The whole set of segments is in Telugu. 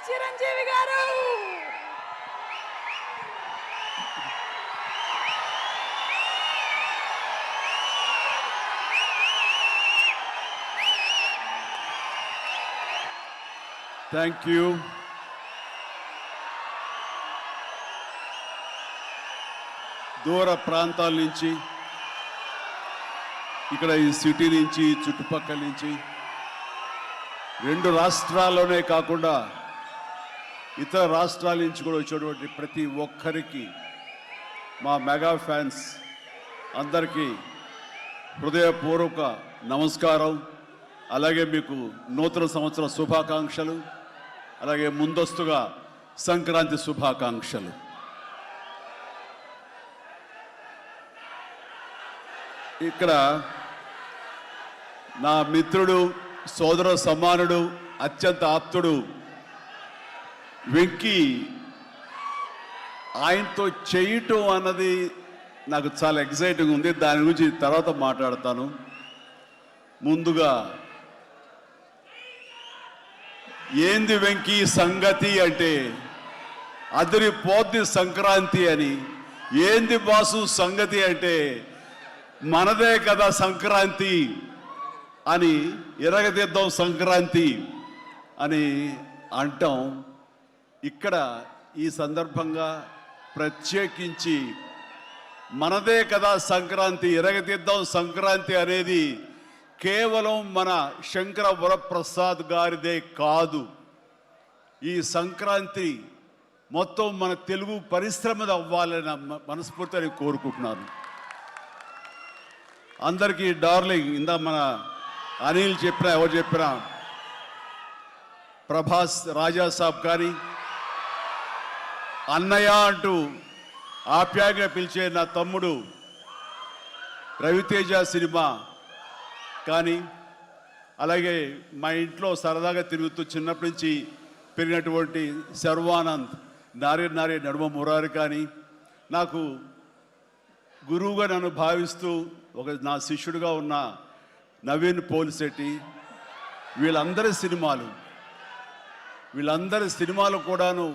చిరంజీవి గారు. Thank you. దూర ప్రాంతాల నుంచి, ఇక్కడ ఈ సిటీ నుంచి, చుట్టుపక్కల నుంచి, 2 రాష్ట్రాల్లోనే కాకుండా ఇతర రాష్ట్రాల నుంచి కూడా వచ్చేటువంటి ప్రతి ఒక్కరికి, మా మెగా ఫ్యాన్స్ అందరికీ హృదయపూర్వక నమస్కారం. అలాగే మీకు నూతన సంవత్సర శుభాకాంక్షలు, అలాగే ముందస్తుగా సంక్రాంతి శుభాకాంక్షలు. ఇక్కడ నా మిత్రుడు, సోదర సమానుడు, అత్యంత ఆప్తుడు వెంకీ, ఆయనతో చేయటం అన్నది నాకు చాలా ఎక్సైటింగ్ ఉంది. దాని గురించి తర్వాత మాట్లాడతాను. ముందుగా ఏంది వెంకీ సంగతి అంటే అదిరిపోద్ది సంక్రాంతి అని, ఏంది బాసు సంగతి అంటే మనదే కదా సంక్రాంతి అని, ఎరగదిద్దాం సంక్రాంతి అని అంటాం. ఇక్కడ ఈ సందర్భంగా ప్రత్యేకించి మనదే కదా సంక్రాంతి, ఎరగదిద్దాం సంక్రాంతి అనేది కేవలం మన శంకర వరప్రసాద్ గారిదే కాదు. ఈ సంక్రాంతి మొత్తం మన తెలుగు పరిశ్రమది అవ్వాలని మనస్ఫూర్తిగా కోరుకుంటున్నాను. అందరికీ డార్లింగ్, ఇందా మన అనిల్ చెప్పినా, ఎవరు చెప్పినా, ప్రభాస్ రాజా సాబ్ కానీ, అన్నయ్య అంటూ ఆప్యాయంగా పిలిచే నా తమ్ముడు రవితేజ సినిమా కానీ, అలాగే మా ఇంట్లో సరదాగా తిరుగుతూ చిన్నప్పటి నుంచి పెరిగినటువంటి శర్వానంద్, నారే నారే నడుమ మురారి కానీ, నాకు గురువుగా నన్ను భావిస్తూ నా శిష్యుడిగా ఉన్న నవీన్ పోలిశెట్టి, వీళ్ళందరి సినిమాలు కూడాను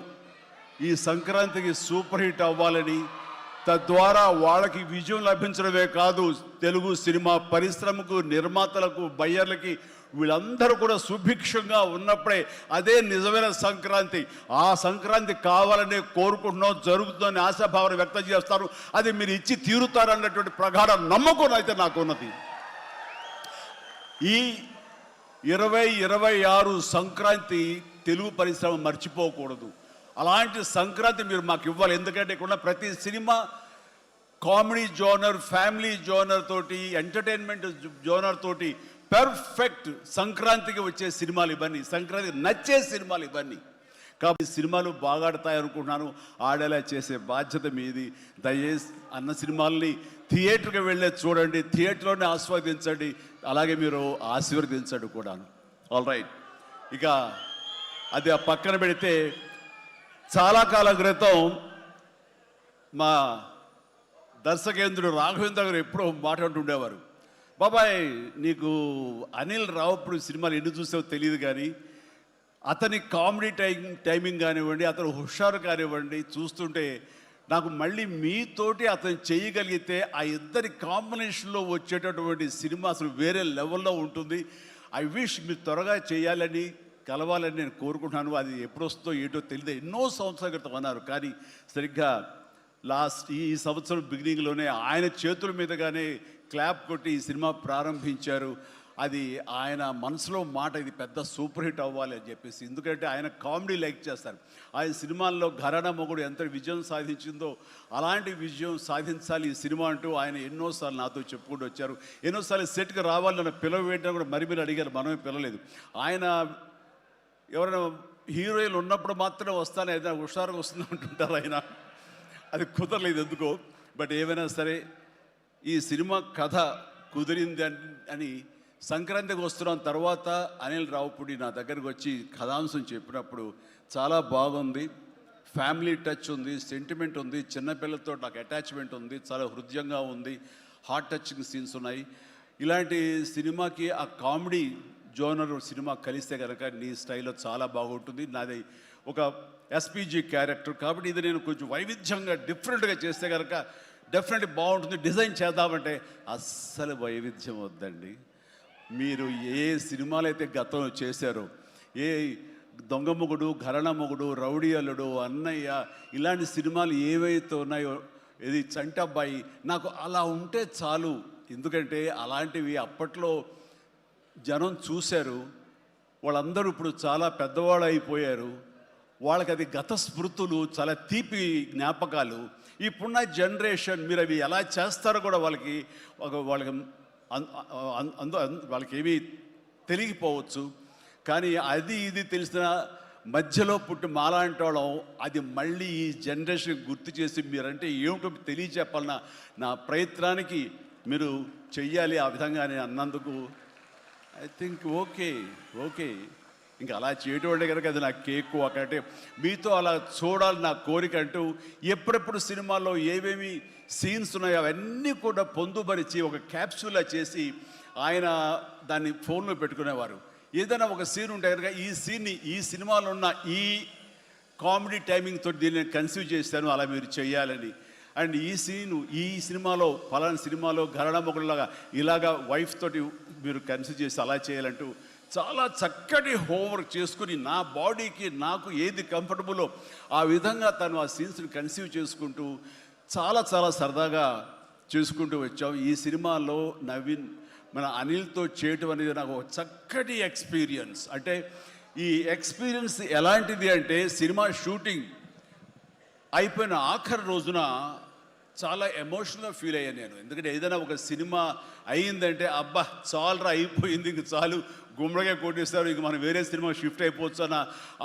ఈ సంక్రాంతికి సూపర్ హిట్ అవ్వాలని, తద్వారా వాళ్ళకి విజయం లభించడమే కాదు, తెలుగు సినిమా పరిశ్రమకు, నిర్మాతలకు, బయ్యర్లకి వీళ్ళందరూ కూడా సుభిక్షంగా ఉన్నప్పుడే అదే నిజమైన సంక్రాంతి. ఆ సంక్రాంతి కావాలనే కోరుకుంటున్నాం, జరుగుతుందని ఆశాభావన వ్యక్తం చేస్తారు. అది మీరు ఇచ్చి తీరుతారన్నటువంటి ప్రగాఢ నమ్మకం అయితే నాకు ఉన్నది. ఈ 2026 సంక్రాంతి తెలుగు పరిశ్రమ మర్చిపోకూడదు. అలాంటి సంక్రాంతి మీరు మాకు ఇవ్వాలి. ఎందుకంటే ఇక్కడ ప్రతి cinema comedy genre, family genre తోటి, ఎంటర్టైన్మెంట్ జోనర్ తోటి పర్ఫెక్ట్ సంక్రాంతికి వచ్చే సినిమాలు ఇవన్నీ, సంక్రాంతికి నచ్చే సినిమాలు ఇవన్నీ. కాబట్టి సినిమాలు బాగా ఆడతాయి అనుకుంటున్నాను. ఆడేలా చేసే బాధ్యత మీది. దయచేసి అన్న సినిమాల్ని థియేటర్కి వెళ్ళే చూడండి, థియేటర్లోనే ఆస్వాదించండి, అలాగే మీరు ఆశీర్వదించండి కూడాను. ఆల్ రైట్, ఇక అది ఆ పక్కన పెడితే, చాలా కాలం క్రితం మా దర్శకేంద్రుడు రాఘవేంద్ర గారు ఎప్పుడో మాట్లాడుతుండేవారు, బాబాయ్ నీకు అనిల్ రావుపూడి సినిమాలు ఎన్ని చూసావో తెలియదు కానీ అతని కామెడీ టైమింగ్ కానివ్వండి, అతను హుషారు కానివ్వండి, చూస్తుంటే నాకు మళ్ళీ మీతోటి అతను చేయగలిగితే ఆ ఇద్దరి కాంబినేషన్లో వచ్చేటటువంటి సినిమా అసలు వేరే లెవెల్లో ఉంటుంది. ఐ విష్ మీరు త్వరగా చేయాలని, కలవాలని నేను కోరుకుంటున్నాను. అది ఎప్పుడు వస్తుందో ఏటో తెలియదు. ఎన్నో సంవత్సరాల క్రితం అన్నారు, కానీ సరిగ్గా ఈ సంవత్సరం బిగినింగ్లోనే ఆయన చేతుల మీదుగానే క్లాప్ కొట్టి ఈ సినిమా ప్రారంభించారు. అది ఆయన మనసులో మాట, ఇది పెద్ద సూపర్ హిట్ అవ్వాలి అని చెప్పేసి. ఎందుకంటే ఆయన కామెడీ లైక్ చేస్తారు. ఆయన సినిమాల్లో ఘరానా మొగుడు ఎంత విజయం సాధించిందో అలాంటి విజయం సాధించాలి ఈ సినిమా అంటూ ఆయన ఎన్నోసార్లు నాతో చెప్పుకుంటూ వచ్చారు. ఎన్నోసార్లు సెట్కి రావాలని పిలవేయడం కూడా మరి అడిగారు, మనమే పిలలేదు. ఆయన ఎవరైనా హీరోయిన్లు ఉన్నప్పుడు మాత్రమే వస్తాను, ఏదైనా హుషారుగా వస్తుంది అంటుంటారు ఆయన. అది కుదరలేదు ఎందుకో. బట్ ఏమైనా సరే ఈ సినిమా కథ కుదిరింది అని సంక్రాంతికి వస్తున్నాం తర్వాత అనిల్ రావుపూడి నా దగ్గరకు వచ్చి కథాంశం చెప్పినప్పుడు చాలా బాగుంది, ఫ్యామిలీ టచ్ ఉంది, సెంటిమెంట్ ఉంది, చిన్నపిల్లలతో నాకు అటాచ్మెంట్ ఉంది, చాలా హృదయంగా ఉంది, హార్ట్ టచింగ్ సీన్స్ ఉన్నాయి. ఇలాంటి సినిమాకి ఆ కామెడీ జోనర్ సినిమా కలిస్తే కనుక నీ స్టైల్లో చాలా బాగుంటుంది. నాది ఒక ఎస్పీజీ క్యారెక్టర్ కాబట్టి ఇది నేను కొంచెం వైవిధ్యంగా డిఫరెంట్గా చేస్తే కనుక డెఫినెట్లీ బాగుంటుంది, డిజైన్ చేద్దామంటే అస్సలు వైవిధ్యం వద్దండి. మీరు ఏ సినిమాలు అయితే గతంలో చేశారో, ఏ దొంగ మొగుడు, ఘరణ మొగుడు, రౌడీ అల్లుడు, అన్నయ్య, ఇలాంటి సినిమాలు ఏవైతే ఉన్నాయో, ఇది చంటబ్బాయి, నాకు అలా ఉంటే చాలు. ఎందుకంటే అలాంటివి అప్పట్లో జనం చూశారు, వాళ్ళందరూ ఇప్పుడు చాలా పెద్దవాళ్ళు అయిపోయారు, వాళ్ళకి అది గత స్మృతులు, చాలా తీపి జ్ఞాపకాలు. ఇప్పుడున్న జనరేషన్ మీరు అవి ఎలా చేస్తారో కూడా వాళ్ళకి వాళ్ళకి ఏమీ తెలియకపోవచ్చు. కానీ అది ఇది తెలిసిన మధ్యలో పుట్టి మాలాంటి వాళ్ళం అది మళ్ళీ ఈ జనరేషన్ గుర్తు చేసి మీరంటే ఏమిటో తెలియచెప్పాలన్న నా ప్రయత్నానికి మీరు చెయ్యాలి. ఆ విధంగా నేను అన్నందుకు ఐ థింక్ ఓకే. ఇంకా అలా చేయటం కనుక అది నా కేక్ ఒకటే మీతో అలా చూడాలి నా కోరిక అంటూ ఎప్పుడెప్పుడు సినిమాల్లో ఏమేమి సీన్స్ ఉన్నాయో అవన్నీ కూడా పొందుపరిచి ఒక క్యాప్సూల్లా చేసి ఆయన దాన్ని ఫోన్లో పెట్టుకునేవారు. ఏదైనా ఒక సీన్ ఉంటే కనుక ఈ సీన్ని ఈ సినిమాలో ఉన్న ఈ కామెడీ టైమింగ్తో దీన్ని కన్సీవ్ చేశాను, అలా మీరు చేయాలని. అండ్ ఈ సీను ఈ సినిమాలో ఫలానా సినిమాలో ఘరణ మొగుడులాగా ఇలాగా వైఫ్ తోటి మీరు కన్సీవ్ చేసి అలా చేయాలంటూ చాలా చక్కటి హోంవర్క్ చేసుకుని నా బాడీకి నాకు ఏది కంఫర్టబుల్లో ఆ విధంగా తను ఆ సీన్స్ని కన్సీవ్ చేసుకుంటూ చాలా సరదాగా చేసుకుంటూ వచ్చాం. ఈ సినిమాలో నవీన్ మన అనిల్తో చేయటం అనేది నాకు ఒక చక్కటి ఎక్స్పీరియన్స్. అంటే ఈ ఎక్స్పీరియన్స్ ఎలాంటిది అంటే సినిమా షూటింగ్ అయిపోయిన ఆఖరి రోజున చాలా ఎమోషనల్గా ఫీల్ అయ్యాను నేను. ఎందుకంటే ఏదైనా ఒక సినిమా అయ్యిందంటే అబ్బా చాలరా అయిపోయింది, ఇంక చాలు, గుమ్మడిగా కొట్టేస్తారు, ఇంక మనం వేరే సినిమా షిఫ్ట్ అయిపోవచ్చు అన్న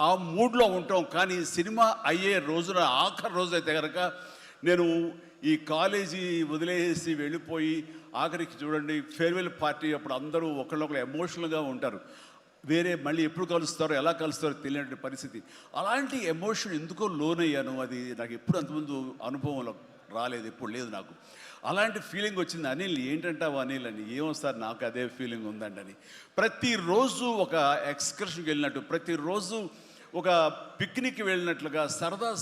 ఆ మూడ్లో ఉంటాం. కానీ సినిమా అయ్యే రోజున ఆఖరి రోజు అయితే కనుక నేను ఈ కాలేజీ వదిలేసి వెళ్ళిపోయి ఆఖరికి చూడండి ఫేర్వెల్ పార్టీ అప్పుడు అందరూ ఒకళ్ళొకరు ఎమోషనల్గా ఉంటారు. వేరే మళ్ళీ ఎప్పుడు కలుస్తారో ఎలా కలుస్తారో తెలియని పరిస్థితి. అలాంటి ఎమోషన్ ఎందుకో లోనయ్యాను. అది నాకు ఎప్పుడు అంతకుముందు అనుభవంలో రాలేదు, ఎప్పుడు లేదు నాకు. అలాంటి ఫీలింగ్ వచ్చింది. అనిల్ ఏంటంటావు అనిల్ అని. ఏమో సార్ నాకు అదే ఫీలింగ్ ఉందండి అని. ప్రతిరోజు ఒక ఎక్స్కర్షన్కి వెళ్ళినట్టు, ప్రతిరోజు ఒక పిక్నిక్ వెళ్ళినట్లుగా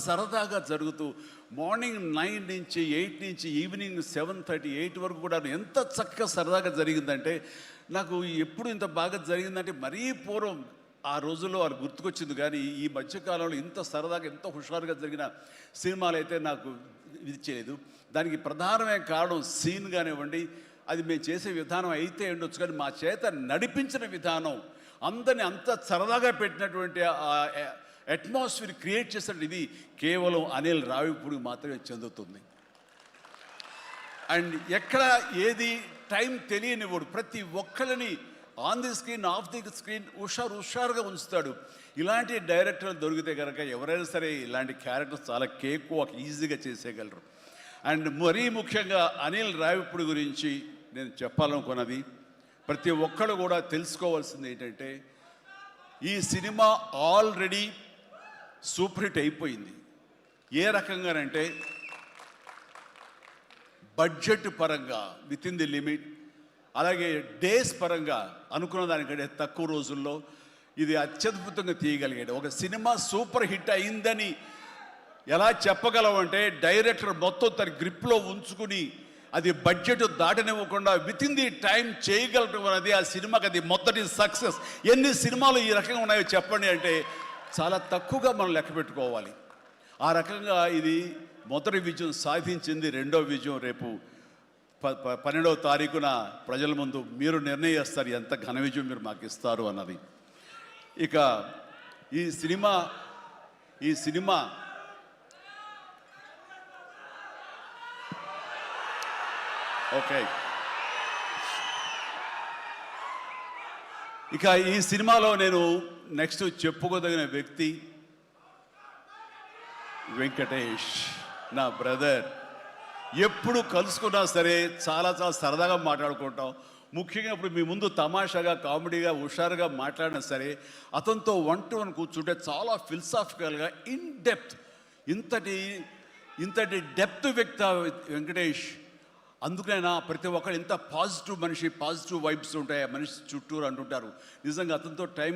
సరదాగా జరుగుతూ మార్నింగ్ 9 నుంచి 8 నుంచి ఈవినింగ్ 7:30, 8 వరకు కూడా ఎంత చక్కగా సరదాగా జరిగిందంటే నాకు ఎప్పుడు ఇంత బాగా జరిగిందంటే మరీ పూర్వం ఆ రోజుల్లో వాళ్ళు గుర్తుకొచ్చింది. కానీ ఈ మధ్యకాలంలో ఇంత సరదాగా ఎంత హుషారుగా జరిగిన సినిమాలు అయితే నాకు ఇది చేయలేదు. దానికి ప్రధానమైన కారణం సీన్ కానివ్వండి, అది మేము చేసే విధానం అయితే ఉండొచ్చు, కానీ మా చేత నడిపించిన విధానం, అందరినీ అంత సరదాగా పెట్టినటువంటి అట్మాస్ఫియర్ క్రియేట్ చేసినట్టు ఇది కేవలం అనిల్ రావిపూడికి మాత్రమే చెందుతుంది. అండ్ ఎక్కడ ఏది టైం తెలియనివాడు, ప్రతి ఒక్కరిని on the screen off the screen హుషారుగా ఉంచుతాడు. ఇలాంటి డైరెక్టర్లు దొరికితే కనుక ఎవరైనా సరే ఇలాంటి క్యారెక్టర్స్ చాలా ఈజీగా చేసేయగలరు. అండ్ మరీ ముఖ్యంగా అనిల్ రావిపూడి గురించి నేను చెప్పాలనుకున్నది, ప్రతి ఒక్కరు కూడా తెలుసుకోవాల్సింది ఏంటంటే ఈ సినిమా ఆల్రెడీ సూపర్ హిట్ అయిపోయింది. ఏ రకంగానంటే బడ్జెట్ పరంగా విత్ ఇన్ ది లిమిట్, అలాగే డేస్ పరంగా అనుకున్న దానికంటే తక్కువ రోజుల్లో ఇది అత్యద్భుతంగా తీయగలిగాడు. ఒక సినిమా సూపర్ హిట్ అయిందని ఎలా చెప్పగలవంటే డైరెక్టర్ మొత్తం తన గ్రిప్లో ఉంచుకుని అది బడ్జెట్ దాటనివ్వకుండా విత్ ఇన్ ది టైం చేయగలటం అనేది ఆ సినిమాకి అది మొదటి సక్సెస్. ఎన్ని సినిమాలు ఈ రకంగా ఉన్నాయో చెప్పండి అంటే చాలా తక్కువగా మనం లెక్క పెట్టుకోవాలి. ఆ రకంగా ఇది మొదటి విజయం సాధించింది. రెండో విజయం రేపు 12వ తారీఖున ప్రజల ముందు మీరు నిర్ణయిస్తారు ఎంత ఘన విజయం మీరు మాకు ఇస్తారు అన్నది. ఇక ఈ సినిమా ఓకే, ఇక ఈ సినిమాలో నేను నెక్స్ట్ చెప్పుకోదగిన వ్యక్తి వెంకటేష్, నా బ్రదర్. ఎప్పుడు కలుసుకున్నా సరే చాలా సరదాగా మాట్లాడుకుంటాం. ముఖ్యంగా ఇప్పుడు మీ ముందు తమాషాగా కామెడీగా హుషారుగా మాట్లాడినా సరే అతనితో 1-to-1 కూర్చుంటే చాలా ఫిలసాఫికల్గా ఇన్ డెప్త్, ఇంతటి డెప్త్ వ్యక్తి వెంకటేష్. అందుకైనా ప్రతి ఒక్కరు ఎంత పాజిటివ్ మనిషి, పాజిటివ్ వైబ్స్ ఉంటాయి ఆ మనిషి చుట్టూరు అంటుంటారు. నిజంగా అతనితో టైం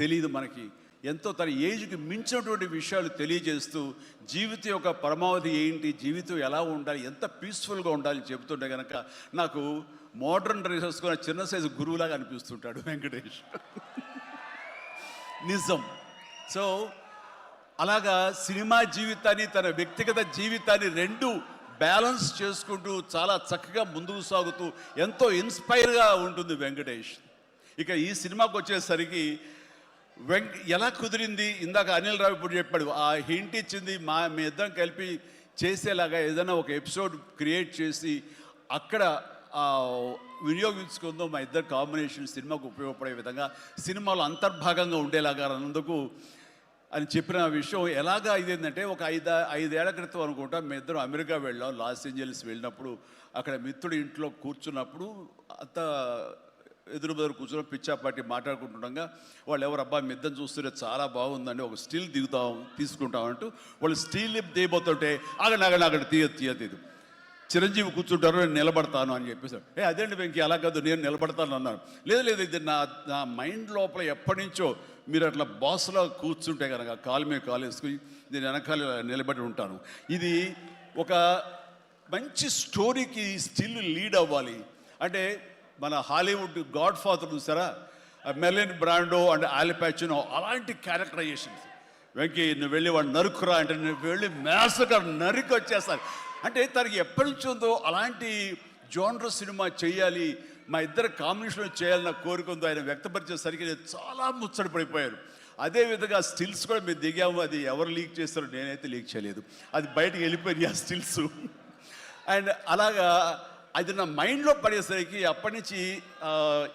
తెలియదు మనకి. ఎంతో తన ఏజ్కి మించినటువంటి విషయాలు తెలియజేస్తూ జీవితం యొక్క పరమావధి ఏంటి, జీవితం ఎలా ఉండాలి, ఎంత పీస్ఫుల్గా ఉండాలి చెబుతుంటే కనుక నాకు మోడర్న్ డ్రెస్ వేసుకున్న చిన్న సైజు గురువులాగా అనిపిస్తుంటాడు వెంకటేష్. నిజం. సో అలాగా సినిమా జీవితాన్ని, తన వ్యక్తిగత జీవితాన్ని రెండు బ్యాలెన్స్ చేసుకుంటూ చాలా చక్కగా ముందుకు సాగుతూ ఎంతో ఇన్స్పైర్గా ఉంటుంది వెంకటేష్. ఇక ఈ సినిమాకి వచ్చేసరికి ఎలా కుదిరింది, ఇందాక అనిల్ రావు ఇప్పుడు చెప్పాడు, ఆ హింట్ ఇచ్చింది మీ ఇద్దరం కలిపి చేసేలాగా ఏదైనా ఒక ఎపిసోడ్ క్రియేట్ చేసి అక్కడ వినియోగించుకుందాం, మా ఇద్దరు కాంబినేషన్ సినిమాకు ఉపయోగపడే విధంగా సినిమాలో అంతర్భాగంగా ఉండేలాగా అన్నందుకు అని చెప్పిన విషయం. ఎలాగా ఇదేంటంటే ఒక ఐదేళ్ల క్రితం అనుకుంటా మీ ఇద్దరం అమెరికా వెళ్ళాం, లాస్ ఏంజల్స్ వెళ్ళినప్పుడు అక్కడ మిత్రుడి ఇంట్లో కూర్చున్నప్పుడు అంత ఎదురు బదురు కూర్చొని పిచ్చాపాటి మాట్లాడుకుంటుండగా వాళ్ళు ఎవరు అబ్బా మీ ఇద్దరు చూస్తుంటే చాలా బాగుందండి, ఒక స్టిల్ తీసుకుంటామంటూ వాళ్ళు స్టిల్ దిగిపోతుంటే ఆగండి తీయదు చిరంజీవి కూర్చుంటారు, నేను నిలబడతాను అని చెప్పేసాడు. అదేంటి వెంకీ అలా కాదు, నేను నిలబడతాను అన్నాను. లేదు ఇది నా మైండ్ లోపల ఎప్పటి నుంచో మీరు అట్లా బాస్లో కూర్చుంటే కనుక కాలు మీద కాలు వేసుకుని నేను వెనకాల నిలబడి ఉంటాను. ఇది ఒక మంచి స్టోరీకి స్టిల్ లీడ్ అవ్వాలి అంటే మన హాలీవుడ్ గాడ్ ఫాదర్ చూసారా, మెర్లిన్ బ్రాండో అండ్ ఆల్ పచినో అలాంటి క్యారెక్టరైజేషన్స్. వెంకీ నువ్వు వెళ్ళి వాడు నరుకురా అంటే నువ్వు వెళ్ళి మ్యాసకర్ నరికి వచ్చేస్తారు అంటే తనకి ఎప్పటి నుంచి ఉందో అలాంటి జోనర్ సినిమా చేయాలి, మా ఇద్దరు కాంబినేషన్ చేయాలన్న కోరిక ఉందో ఆయన వ్యక్తపరిచేసరికి నేను చాలా ముచ్చటపడిపోయాను. అదేవిధంగా స్టిల్స్ కూడా మీరు దిగాము, అది ఎవరు లీక్ చేస్తారో నేనైతే లీక్ చేయలేదు, అది బయటకు వెళ్ళిపోయింది ఆ స్టిల్స్. అండ్ అలాగా అది నా మైండ్లో పడేసరికి అప్పటి నుంచి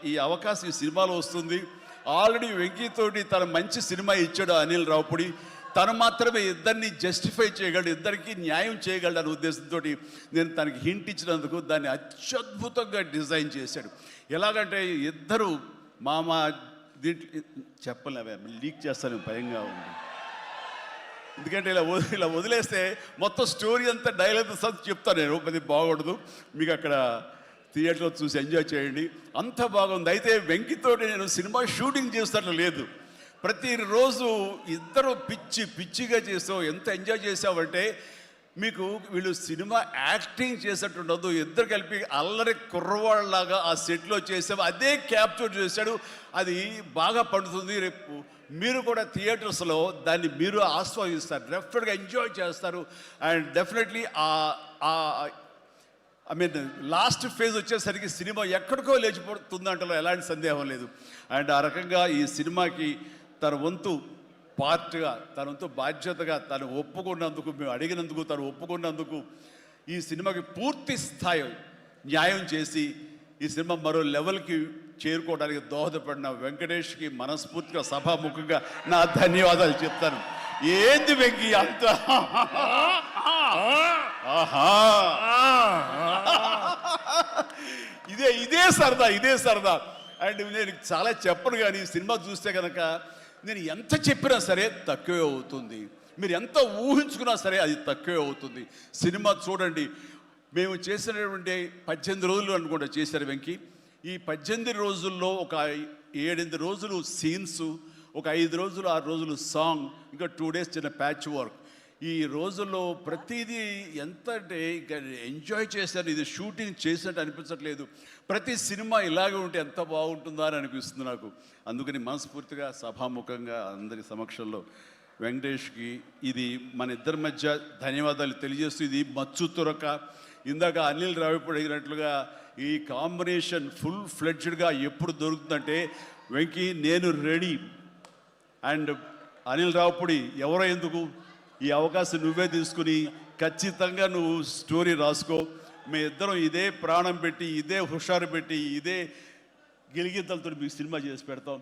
ఈ అవకాశం ఈ సినిమాలో వస్తుంది. ఆల్రెడీ వెంకీతోటి తన మంచి సినిమా ఇచ్చాడు అనిల్ రావుపూడి, తను మాత్రమే ఇద్దరిని జస్టిఫై చేయగలడు, ఇద్దరికి న్యాయం చేయగలడు అనే ఉద్దేశంతో నేను తనకి హింట్ ఇచ్చినందుకు దాన్ని అత్యద్భుతంగా డిజైన్ చేశాడు. ఎలాగంటే ఇద్దరు మామ దీంట్లో చెప్పలేవే లీక్ చేస్తాను భయంగా ఉంది, ఎందుకంటే ఇలా వదిలేస్తే మొత్తం స్టోరీ అంతా డైలాగ్ చెప్తాను నేను, అది బాగుండదు, మీకు అక్కడ థియేటర్లో చూసి ఎంజాయ్ చేయండి, అంత బాగుంది. అయితే వెంకితోటి నేను సినిమా షూటింగ్ చేస్తాను లేదు, ప్రతిరోజు ఇద్దరు పిచ్చిగా చేసావు, ఎంత ఎంజాయ్ చేసావంటే మీకు వీళ్ళు సినిమా యాక్టింగ్ చేసేట్టు ఉండదు, ఇద్దరు కలిపి అల్లరి కుర్రవాళ్ళలాగా ఆ సెట్లో చేసావు, అదే క్యాప్చర్ చేశాడు, అది బాగా పండుతుంది. రేపు మీరు కూడా థియేటర్స్లో దాన్ని మీరు ఆస్వాదిస్తారు, డెఫినెట్గా ఎంజాయ్ చేస్తారు. అండ్ డెఫినెట్లీ లాస్ట్ ఫేజ్ వచ్చేసరికి సినిమా ఎక్కడికో లేచిపోతుందంటలో ఎలాంటి సందేహం లేదు. అండ్ ఆ రకంగా ఈ సినిమాకి తన వంతు పార్ట్గా, తన వంతు బాధ్యతగా తను ఒప్పుకున్నందుకు, మేము అడిగినందుకు తను ఒప్పుకున్నందుకు, ఈ సినిమాకి పూర్తి స్థాయి న్యాయం చేసి ఈ సినిమా మరో లెవెల్కి చేరుకోవడానికి దోహదపడిన వెంకటేష్కి మనస్ఫూర్తిగా సభాముఖంగా నా ధన్యవాదాలు చెప్తాను. ఏంది వెంకీ అంత ఇదే సరదా. అండ్ నేను చాలా చెప్పను, కానీ ఈ సినిమా చూస్తే కనుక నేను ఎంత చెప్పినా సరే తక్కువే అవుతుంది, మీరు ఎంత ఊహించుకున్నా సరే అది తక్కువే అవుతుంది. సినిమా చూడండి, మేము చేసినటువంటి 18 రోజులు అనుకుంటా చేశారు వెంకీ. ఈ 18 రోజుల్లో ఒక 7-8 రోజులు సీన్స్, ఒక 5 రోజులు 6 రోజులు సాంగ్, ఇంకా 2 days చిన్న ప్యాచ్ వర్క్. ఈ రోజుల్లో ప్రతిదీ ఎంత అంటే ఇక ఎంజాయ్ చేశాను, ఇది షూటింగ్ చేసినట్టు అనిపించట్లేదు. ప్రతి సినిమా ఇలాగే ఉంటే ఎంత బాగుంటుందా అని అనిపిస్తుంది నాకు. అందుకని మనస్ఫూర్తిగా సభాముఖంగా అందరి సమక్షంలో వెంకటేష్కి ఇది మన ఇద్దరి మధ్య ధన్యవాదాలు తెలియజేస్తూ, ఇది మచ్చు తురక. ఇందాక అనిల్ రావిపూడి అడిగినట్లుగా ఈ కాంబినేషన్ ఫుల్ ఫ్లెడ్జ్డ్గా ఎప్పుడు దొరుకుతుందంటే వెంకీ నేను రెడీ. అండ్ అనిల్ రావిపూడి ఎవరో ఎందుకు, ఈ అవకాశం నువ్వే తీసుకుని ఖచ్చితంగా నువ్వు స్టోరీ రాసుకో. మీ ఇద్దరం ఇదే ప్రాణం పెట్టి, ఇదే హుషారు పెట్టి, ఇదే గిలిగిద్దలతో మీకు సినిమా చేసి పెడతాం.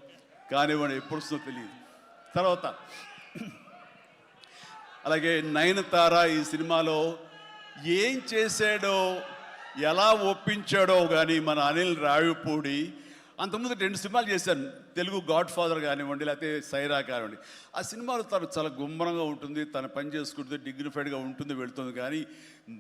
కానివ్వండి, ఎప్పుడు వస్తుందో తెలియదు. తర్వాత అలాగే నయనతార ఈ సినిమాలో ఏం చేశాడో, ఎలా ఒప్పించాడో కానీ మన అనిల్ రావిపూడి అంతకుముందు 2 సినిమాలు చేశాను, తెలుగు గాడ్ ఫాదర్ కానివ్వండి, లేకపోతే సైరా కానివ్వండి. ఆ సినిమాలో తను చాలా గుమ్మరంగా ఉంటుంది, తన పని చేసుకుంటుంది, డిగ్నిఫైడ్గా ఉంటుంది, వెళ్తుంది. కానీ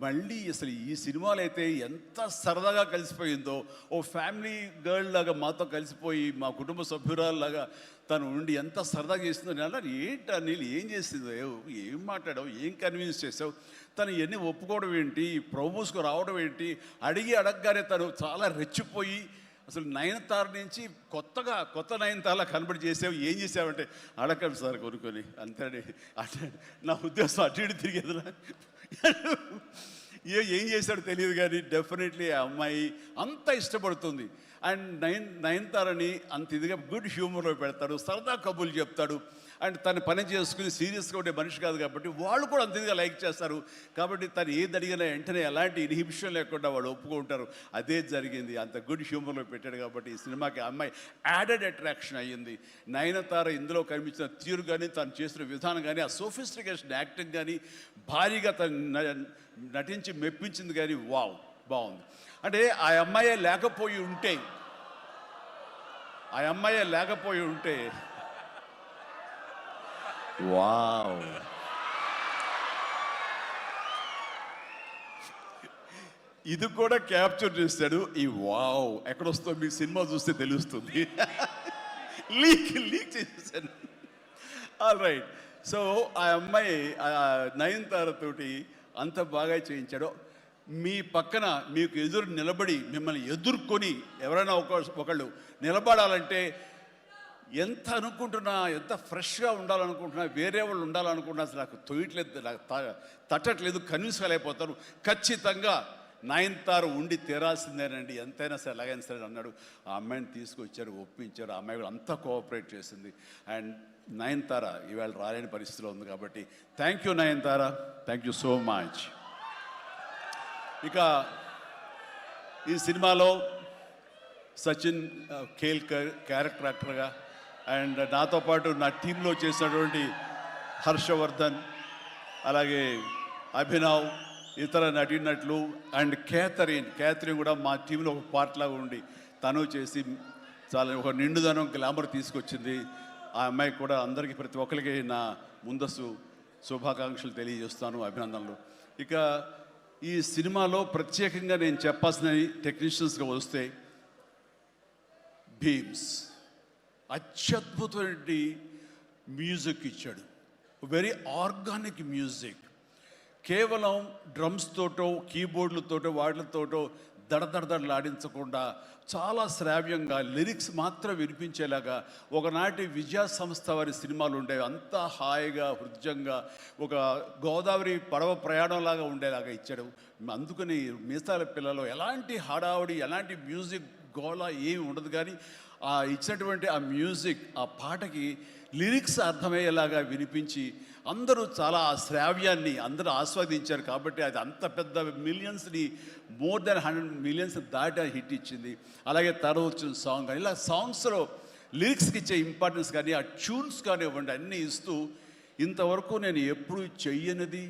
మళ్ళీ అసలు ఈ సినిమాలో అయితే ఎంత సరదాగా కలిసిపోయిందో, ఓ ఫ్యామిలీ గర్ల్ లాగా మాతో కలిసిపోయి మా కుటుంబ సభ్యురాల్లాగా తను ఉండి ఎంత సరదాగా చేసిందో. నేను అన్నాను, ఏంటి అనిల్ ఏం చేసిందో, ఏం మాట్లాడావు, ఏం కన్విన్స్ చేసావు, తను ఇవన్నీ ఒప్పుకోవడం ఏంటి, ప్రమోస్కు రావడం ఏంటి, అడగగానే తను చాలా రెచ్చిపోయి అసలు నయనతార నుంచి కొత్త నయనతారలా కనబడి చేసావు, ఏం చేసావంటే అడగండి సార్ కొనుక్కొని అంతే. అంటే నా ఉద్దేశం అటు ఇటు తిరిగేదిలా. ఏం చేశాడో తెలియదు, కానీ డెఫినెట్లీ ఆ అమ్మాయి అంత ఇష్టపడుతుంది. అండ్ నయనతారని అంత ఇదిగా గుడ్ హ్యూమర్లో పెడతాడు, సరదా కబుర్లు చెప్తాడు. అండ్ తను పని చేసుకుని సీరియస్గా ఉండే మనిషి కాదు కాబట్టి వాళ్ళు కూడా అంత ఇదిగా లైక్ చేస్తారు. కాబట్టి తను ఏది అడిగినా వెంటనే ఎలాంటి ఇన్హిబిషన్ లేకుండా వాళ్ళు ఒప్పుకుంటారు. అదే జరిగింది, అంత గుడ్ హ్యూమర్లో పెట్టాడు కాబట్టి ఈ సినిమాకి ఆ అమ్మాయి యాడెడ్ అట్రాక్షన్ అయ్యింది. నయనతార ఇందులో కనిపించిన తీరు కానీ, తను చేసిన విధానం కానీ, ఆ సోఫిస్టికేషన్ యాక్టింగ్ కానీ, భారీగా తను నటించి మెప్పించింది. కానీ వావ్ బాగుంది. అంటే ఆ అమ్మాయే లేకపోయి ఉంటే వావ్, ఇది కూడా క్యాప్చర్ చేస్తాడు. ఈ వావ్ ఎక్కడొస్తో మీకు సినిమా చూస్తే తెలుస్తుంది. లీక్ చేసేసాను. All right. సో ఆ అమ్మాయి నయనతారతోటి అంత బాగా చేయించాడు. మీ పక్కన మీకు ఎదురు నిలబడి మిమ్మల్ని ఎదుర్కొని ఎవరైనా ఒకళ్ళు నిలబడాలంటే ఎంత అనుకుంటున్నా, ఎంత ఫ్రెష్గా ఉండాలనుకుంటున్నా, వేరే వాళ్ళు ఉండాలనుకుంటున్నా అసలు నాకు తొయ్యట్లేదు, నాకు తట్టట్లేదు, కన్విన్స్ కాలేకపోతాను. ఖచ్చితంగా నయనతార ఉండి తీరాల్సిందేనండి, ఎంతైనా సరే ఎలాగైనా సరే అన్నాడు. ఆ అమ్మాయిని తీసుకొచ్చారు, ఒప్పించారు. ఆ అమ్మాయి కూడా అంతా కోఆపరేట్ చేసింది. అండ్ నయనతార ఇవాళ రాలేని పరిస్థితిలో ఉంది. కాబట్టి thank you Nayanthara, thank you so much. ఇక ఈ సినిమాలో సచిన్ కేల్కర్ క్యారెక్టర్ యాక్టర్గా, అండ్ నాతో పాటు నా టీంలో చేసినటువంటి హర్షవర్ధన్, అలాగే అభినవ్, ఇతర నటీనటులు, అండ్ క్యాథరిన్ కూడా మా టీంలో ఒక పార్ట్ లాగా ఉండి తను చేసి చాలా ఒక నిండుదనం, గ్లామర్ తీసుకొచ్చింది. ఆ అమ్మాయి కూడా అందరికీ, ప్రతి ఒక్కరికి నా ముందస్తు శుభాకాంక్షలు తెలియజేస్తాను, అభినందనలు. ఇక ఈ సినిమాలో ప్రత్యేకంగా నేను చెప్పాల్సిన టెక్నీషియన్స్గా వస్తే, భీమ్స్ అత్యద్భుతమైన మ్యూజిక్ ఇచ్చాడు, వెరీ ఆర్గానిక్ మ్యూజిక్. కేవలం డ్రమ్స్ తోటో, కీబోర్డులతోటో, వాటితోటో దడదడలాడించకుండా చాలా శ్రావ్యంగా లిరిక్స్ మాత్రం వినిపించేలాగా ఒకనాటి విజయ సంస్థ వారి సినిమాలు ఉండేవి. అంతా హాయిగా, హృద్యంగా, ఒక గోదావరి పడవ ప్రయాణంలాగా ఉండేలాగా ఇచ్చాడు. అందుకని మీసాల పిల్లలో ఎలాంటి హడావుడి, ఎలాంటి మ్యూజిక్ గోళ ఏమి ఉండదు. కానీ ఆ ఇచ్చినటువంటి ఆ మ్యూజిక్, ఆ పాటకి లిరిక్స్ అర్థమయ్యేలాగా వినిపించి అందరూ చాలా ఆ శ్రావ్యాన్ని అందరూ ఆస్వాదించారు. కాబట్టి అది అంత పెద్ద మిలియన్స్ని, మోర్ దెన్ 100 మిలియన్స్ దాటి హిట్ ఇచ్చింది. అలాగే తర్వాత వచ్చిన సాంగ్ కానీ, ఇలా సాంగ్స్లో లిరిక్స్కి ఇచ్చే ఇంపార్టెన్స్ కానీ, ఆ ట్యూన్స్ కానివ్వండి, అన్నీ ఇస్తూ ఇంతవరకు నేను ఎప్పుడు చెయ్యనిది,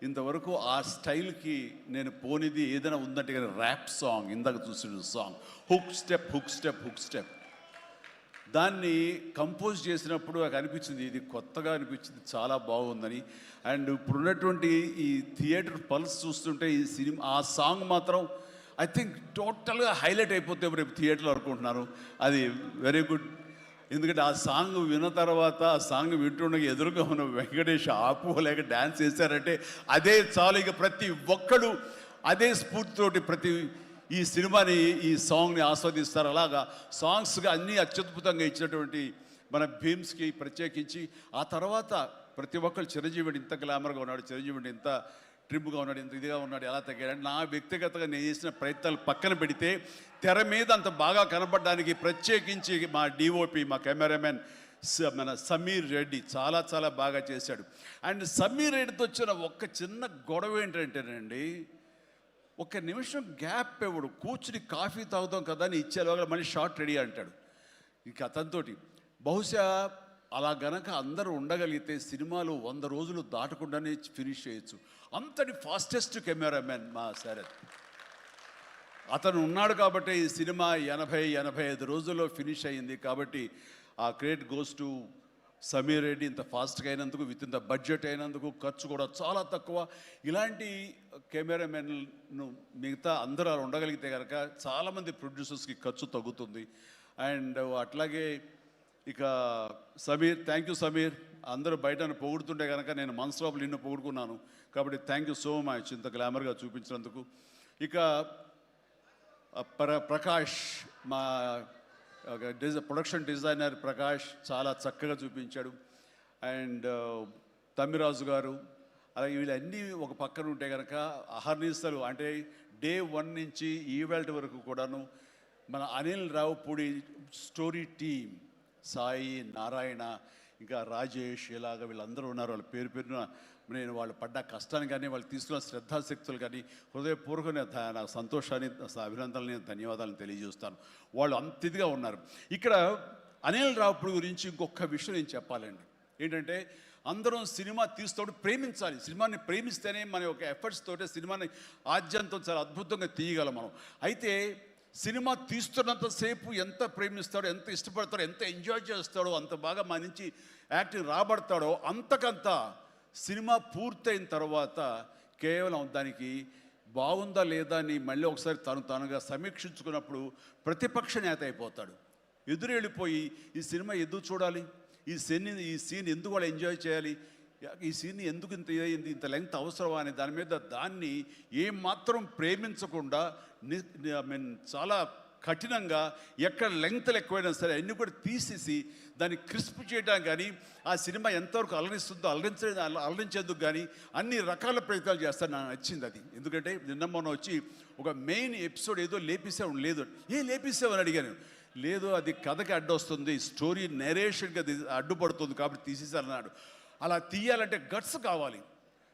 ఇంతవరకు ఆ స్టైల్కి నేను పోనిది ఏదైనా ఉందంటే కానీ ర్యాప్ సాంగ్, ఇందాక చూసిన సాంగ్ హుక్ స్టెప్ దాన్ని కంపోజ్ చేసినప్పుడు నాకు అనిపించింది, ఇది కొత్తగా అనిపించింది, చాలా బాగుందని. అండ్ ఇప్పుడున్నటువంటి ఈ థియేటర్ పల్స్ చూస్తుంటే ఈ సినిమా, ఆ సాంగ్ మాత్రం ఐ థింక్ టోటల్గా హైలైట్ అయిపోతే రేపు థియేటర్లో అనుకుంటున్నారు. అది వెరీ గుడ్. ఎందుకంటే ఆ సాంగ్ విన్న తర్వాత, ఆ సాంగ్ వింటుండగా ఎదురుగా ఉన్న వెంకటేష్ ఆపుకోలేక డ్యాన్స్ చేశారంటే అదే చాలు. ఇక ప్రతి ఒక్కడు అదే స్ఫూర్తితోటి ప్రతి ఈ సినిమాని, ఈ సాంగ్ని ఆస్వాదిస్తారు. అలాగా సాంగ్స్గా అన్నీ అత్యద్భుతంగా ఇచ్చినటువంటి మన భీమ్స్కి ప్రత్యేకించి, ఆ తర్వాత ప్రతి ఒక్కరు చిరంజీవిని ఇంత గ్లామర్గా ఉన్నాడు, చిరంజీవిని ఇంత ట్రిమ్గా ఉన్నాడు, ఇంత ఇదిగా ఉన్నాడు, ఎలా తగ్గాడు. నా వ్యక్తిగతంగా నేను చేసిన ప్రయత్నాలు పక్కన పెడితే తెర మీద అంత బాగా కనపడడానికి ప్రత్యేకించి మా డిఓపి, మా కెమెరామెన్ మన సమీర్ రెడ్డి చాలా చాలా బాగా చేశాడు. అండ్ సమీర్ రెడ్డితో వచ్చిన ఒక్క చిన్న గొడవ ఏంటంటేనండి, ఒక నిమిషం గ్యాప్ ఇవ్వడు. కూర్చుని కాఫీ తాగుతాం కదా అని ఇచ్చేలాగా మళ్ళీ షార్ట్ రెడీ అంటాడు. ఇక అతనితోటి బహుశా అలా గనక అందరూ ఉండగలిగితే సినిమాలు 100 రోజులు దాటకుండానే ఫినిష్ చేయొచ్చు. అంతటి ఫాస్టెస్ట్ కెమెరామెన్ మా శరత్. అతను ఉన్నాడు కాబట్టి ఈ సినిమా 80-85 రోజుల్లో ఫినిష్ అయ్యింది. కాబట్టి ఆ credit goes to Sameer Reddy. ఇంత ఫాస్ట్గా అయినందుకు, విత్ ఇన్ ద బడ్జెట్ అయినందుకు, ఖర్చు కూడా చాలా తక్కువ. ఇలాంటి కెమెరామెన్ను మిగతా అందరూ అలా ఉండగలిగితే కనుక చాలామంది ప్రొడ్యూసర్స్కి ఖర్చు తగ్గుతుంది. అండ్ అట్లాగే ఇక సమీర్, థ్యాంక్ యూ సమీర్. అందరూ బయట పొగుడుతుంటే కనుక నేను మనసులో నిన్ను పొగుడుకున్నాను. కాబట్టి థ్యాంక్ యూ సో మచ్ ఇంత గ్లామర్గా చూపించినందుకు. ఇక ప్రకాష్, మా ప్రొడక్షన్ డిజైనర్ ప్రకాష్ చాలా చక్కగా చూపించాడు. అండ్ తమ్మిరాజు గారు, అలాగే వీళ్ళన్నీ ఒక పక్కన ఉంటే కనుక అహర్నిశలు అంటే డే 1 నుంచి ఈవెల్ట్ వరకు కూడాను మన అనిల్ రావుపూడి స్టోరీ టీమ్, సాయి, నారాయణ, ఇంకా రాజేష్, ఇలాగ వీళ్ళందరూ ఉన్నారు. వాళ్ళ పేరు పేరున నేను వాళ్ళు పడ్డ కష్టాన్ని కానీ, వాళ్ళు తీసుకున్న శ్రద్ధాశక్తులు కానీ హృదయపూర్వక నాకు సంతోషాన్ని, అభినందనని, ధన్యవాదాలను తెలియజేస్తాను. వాళ్ళు అంత ఇదిగా ఉన్నారు. ఇక్కడ అనిల్ రావుపూడి గురించి ఇంకొక విషయం నేను చెప్పాలండి. ఏంటంటే అందరం సినిమా తీస్తూ ప్రేమించాలి. సినిమాని ప్రేమిస్తేనే మన యొక్క ఎఫర్ట్స్ తోటే సినిమాని ఆద్యంతం చాలా అద్భుతంగా తీయగలం మనం. అయితే సినిమా తీస్తున్నంతసేపు ఎంత ప్రేమిస్తాడో, ఎంత ఇష్టపడతాడో, ఎంత ఎంజాయ్ చేస్తాడో, అంత బాగా మన నుంచి యాక్టింగ్ రాబడతాడో, అంతకంత సినిమా పూర్తయిన తర్వాత కేవలం దానికి బాగుందా లేదా అని మళ్ళీ ఒకసారి తనుగా సమీక్షించుకున్నప్పుడు ప్రతిపక్ష నేత అయిపోతాడు. ఎదురెళ్ళిపోయి ఈ సినిమా ఎందుకు చూడాలి, ఈ సీన్ ఎందుకు వాళ్ళు ఎంజాయ్ చేయాలి, ఈ సీన్ ఎందుకు ఇంత అయింది, ఇంత లెంగ్త్ అవసరమా అని దాని మీద దాన్ని ఏమాత్రం ప్రేమించకుండా చాలా కఠినంగా ఎక్కడ లెంగ్త్లు ఎక్కువైనా సరే అన్నీ కూడా తీసేసి దాన్ని క్రిస్ప్ చేయడానికి కానీ, ఆ సినిమా ఎంతవరకు అలరిస్తుందో అలరించేందుకు కానీ అన్ని రకాల ప్రయత్నాలు చేస్తాను. నాకు నచ్చింది అది. ఎందుకంటే నిన్న మొన్న వచ్చి ఒక మెయిన్ ఎపిసోడ్ ఏదో లేపేసావు, లేదు లేపేసావు అని అడిగాను. లేదు, అది కథకి అడ్డొస్తుంది, స్టోరీ నెరేషన్కి అది అడ్డుపడుతుంది కాబట్టి తీసేసారన్నాడు. అలా తీయాలంటే గట్స్ కావాలి.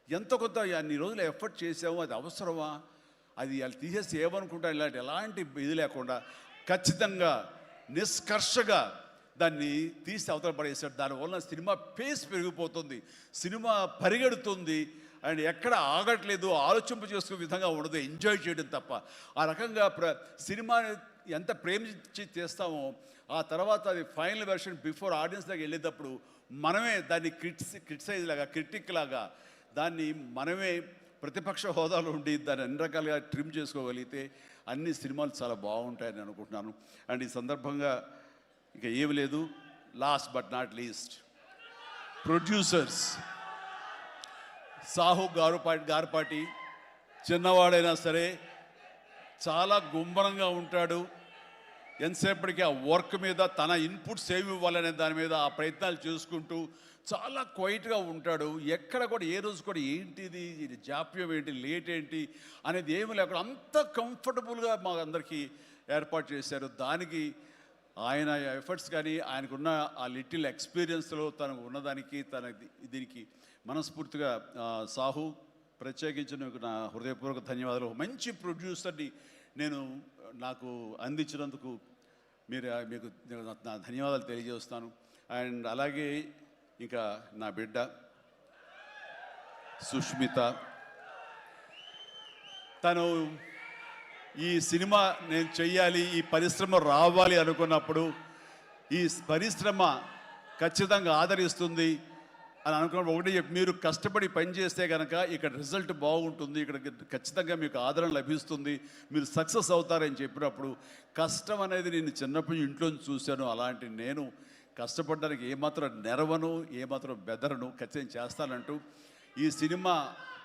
ఎంత కొంత అన్ని రోజులు ఎఫర్ట్ చేసాము, అది అవసరమా, అది వాళ్ళు తీసేసి ఏమనుకుంటా ఎలాంటి ఇది లేకుండా ఖచ్చితంగా నిష్కర్షగా దాన్ని తీసి అవతల పడేసాడు. దానివల్ల సినిమా పేస్ పెరిగిపోతుంది, సినిమా పరిగెడుతుంది, అండ్ ఎక్కడ ఆగట్లేదు, ఆలోచింప చేసుకునే విధంగా ఉండదు, ఎంజాయ్ చేయడం తప్ప. ఆ రకంగా సినిమాని ఎంత ప్రేమించి చేస్తామో ఆ తర్వాత అది ఫైనల్ వెర్షన్ బిఫోర్ ఆడియన్స్ దగ్గర వెళ్ళేటప్పుడు మనమే దాన్ని క్రిటిసైజ్ లాగా, క్రిటిక్ లాగా దాన్ని మనమే ప్రతిపక్ష హోదాలో ఉండి దాన్ని అన్ని రకాలుగా ట్రిమ్ చేసుకోగలిగితే అన్ని సినిమాలు చాలా బాగుంటాయని అనుకుంటున్నాను. అండ్ ఈ సందర్భంగా ఇక ఏమి లేదు, last but not least producers Sahu Garapati చిన్నవాడైనా సరే చాలా గుంభనంగా ఉంటాడు. ఎంతసేపటికి ఆ వర్క్ మీద తన ఇన్పుట్స్ ఏమి ఇవ్వాలనే దాని మీద ఆ ప్రయత్నాలు చేసుకుంటూ చాలా క్వైట్గా ఉంటాడు. ఎక్కడ కూడా ఏ రోజు కూడా ఏంటిది, ఇది జాప్యం ఏంటి, లేట్ ఏంటి అనేది ఏమి లేకుండా అంత కంఫర్టబుల్గా మా అందరికీ ఏర్పాటు చేశారు. దానికి ఆయన ఎఫర్ట్స్ కానీ, ఆయనకున్న ఆ లిటిల్ ఎక్స్పీరియన్స్లో తనకు ఉన్నదానికి దీనికి మనస్ఫూర్తిగా సాహు ప్రత్యేకించి నా హృదయపూర్వక ధన్యవాదాలు. మంచి ప్రొడ్యూసర్ని నాకు అందించినందుకు మీకు నా ధన్యవాదాలు తెలియజేస్తాను. అండ్ అలాగే ఇంకా నా బిడ్డ సుష్మిత, తను ఈ సినిమా నేను చెయ్యాలి, ఈ పరిశ్రమ రావాలి అనుకున్నప్పుడు ఈ పరిశ్రమ ఖచ్చితంగా ఆదరిస్తుంది అని అనుకున్నప్పుడు ఒకటి మీరు కష్టపడి పనిచేస్తే కనుక ఇక్కడ రిజల్ట్ బాగుంటుంది, ఇక్కడ ఖచ్చితంగా మీకు ఆదరణ లభిస్తుంది, మీరు సక్సెస్ అవుతారని చెప్పినప్పుడు కష్టం అనేది నేను చిన్నప్పుడు ఇంట్లో చూశాను. అలాంటి నేను కష్టపడడానికి ఏమాత్రం నెరవను, ఏమాత్రం బెదరను, ఖచ్చితంగా చేస్తానంటూ ఈ సినిమా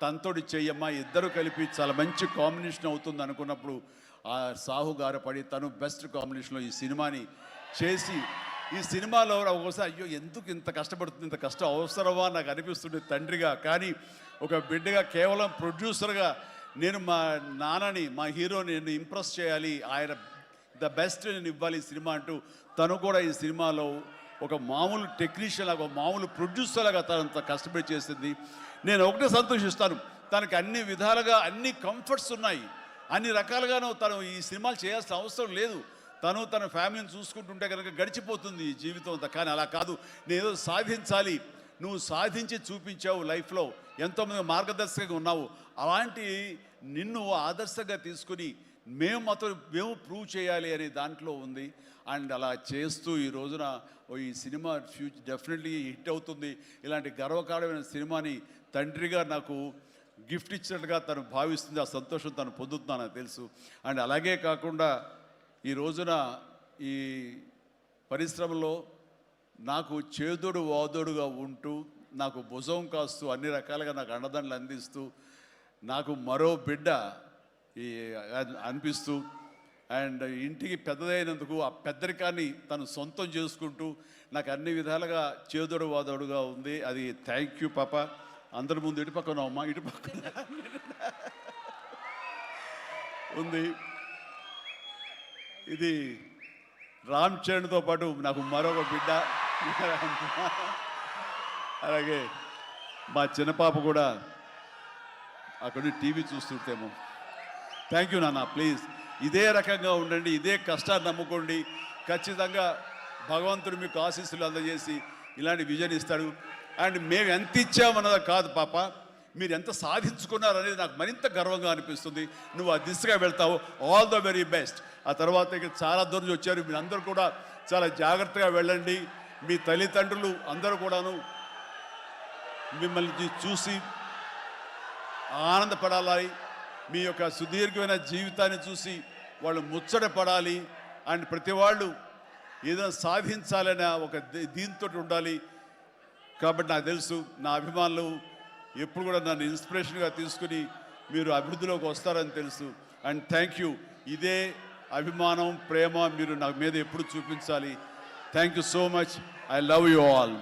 తనతోటి చెయ్యమ్మా, ఇద్దరు కలిపి చాలా మంచి కాంబినేషన్ అవుతుంది అనుకున్నప్పుడు ఆ సాహు గారు పడి తను బెస్ట్ కాంబినేషన్లో ఈ సినిమాని చేసి ఈ సినిమాలో ఒకసారి అయ్యో ఎందుకు ఇంత కష్టపడుతుంది, ఇంత కష్టం అవసరమా నాకు అనిపిస్తుంది తండ్రిగా. కానీ ఒక బిడ్డగా కేవలం ప్రొడ్యూసర్గా నేను మా నాన్నని, మా హీరోని నేను ఇంప్రెస్ చేయాలి, ఆయన ద బెస్ట్ నేను ఇవ్వాలి ఈ సినిమా అంటూ తను కూడా ఈ సినిమాలో ఒక మామూలు టెక్నీషియన్ లాగా, మామూలు ప్రొడ్యూసర్ లాగా తనంత కష్టపడి చేసింది. నేను ఒకటే సంతోషిస్తాను, తనకి అన్ని విధాలుగా అన్ని కంఫర్ట్స్ ఉన్నాయి, అన్ని రకాలుగాను తను ఈ సినిమాలు చేయాల్సిన అవసరం లేదు. తను తన ఫ్యామిలీని చూసుకుంటుంటే కనుక గడిచిపోతుంది ఈ జీవితం అంతా. కానీ అలా కాదు, నేనేదో సాధించాలి, నువ్వు సాధించి చూపించావు, లైఫ్లో ఎంతోమంది మార్గదర్శకంగా ఉన్నావు, అలాంటి నిన్ను ఆదర్శంగా తీసుకుని మేము ప్రూవ్ చేయాలి అనే దాంట్లో ఉంది. అండ్ అలా చేస్తూ ఈ రోజున ఈ సినిమా డెఫినెట్లీ హిట్ అవుతుంది. ఇలాంటి గర్వకారణమైన సినిమాని తండ్రిగా నాకు గిఫ్ట్ ఇచ్చినట్టుగా తను భావిస్తుంది. ఆ సంతోషం తను పొందుతున్నాను నాకు తెలుసు. అండ్ అలాగే కాకుండా ఈ రోజున ఈ పరిశ్రమలో నాకు చేదోడు వాదోడుగా ఉంటూ, నాకు భుజం కాస్తూ, అన్ని రకాలుగా నాకు అండదండలు అందిస్తూ, నాకు మరో బిడ్డ ఈ అనిపిస్తూ, అండ్ ఇంటికి పెద్దదైనందుకు ఆ పెద్దరికాన్ని తను సొంతం చేసుకుంటూ నాకు అన్ని విధాలుగా చేదోడు వాదోడుగా ఉంది. అది థ్యాంక్ యూ పాప. అందరి ముందు ఇటు పక్కన అమ్మ, ఇటు పక్కన ఉంది. ఇది రామ్ చరణ్తో పాటు నాకు మరొక బిడ్డ. అలాగే మా చిన్న పాప కూడా అక్కడ టీవీ చూస్తుంటేమో. థ్యాంక్ యూ నాన్న. ప్లీజ్ ఇదే రకంగా ఉండండి, ఇదే కష్టాన్ని నమ్ముకోండి. ఖచ్చితంగా భగవంతుడు మీకు ఆశీస్సులు అందజేసి ఇలాంటి విజన్ ఇస్తాడు. అండ్ మేము ఎంత ఇచ్చామన్నది కాదు పాప, మీరు ఎంత సాధించుకున్నారు అనేది నాకు మరింత గర్వంగా అనిపిస్తుంది. నువ్వు ఆ దిశగా వెళ్తావు. All the very best. ఆ తర్వాత ఇక చాలా దూరం వచ్చారు, మీరు అందరూ కూడా చాలా జాగ్రత్తగా వెళ్ళండి. మీ తల్లిదండ్రులు అందరూ కూడాను మిమ్మల్ని చూసి ఆనందపడాలి. మీ యొక్క సుదీర్ఘమైన జీవితాన్ని చూసి వాళ్ళు ముచ్చటపడాలి. అండ్ ప్రతి వాళ్ళు ఏదైనా సాధించాలనే ఒక దీంతో ఉండాలి. కాబట్టి నాకు తెలుసు నా అభిమానులు ఎప్పుడు కూడా నన్ను ఇన్స్పిరేషన్గా తీసుకుని మీరు అభివృద్ధిలోకి వస్తారని తెలుసు. And thank you. ఇదే అభిమానం, ప్రేమ మీరు నా మీద ఎప్పుడు చూపించాలి. Thank you so much. I love you all.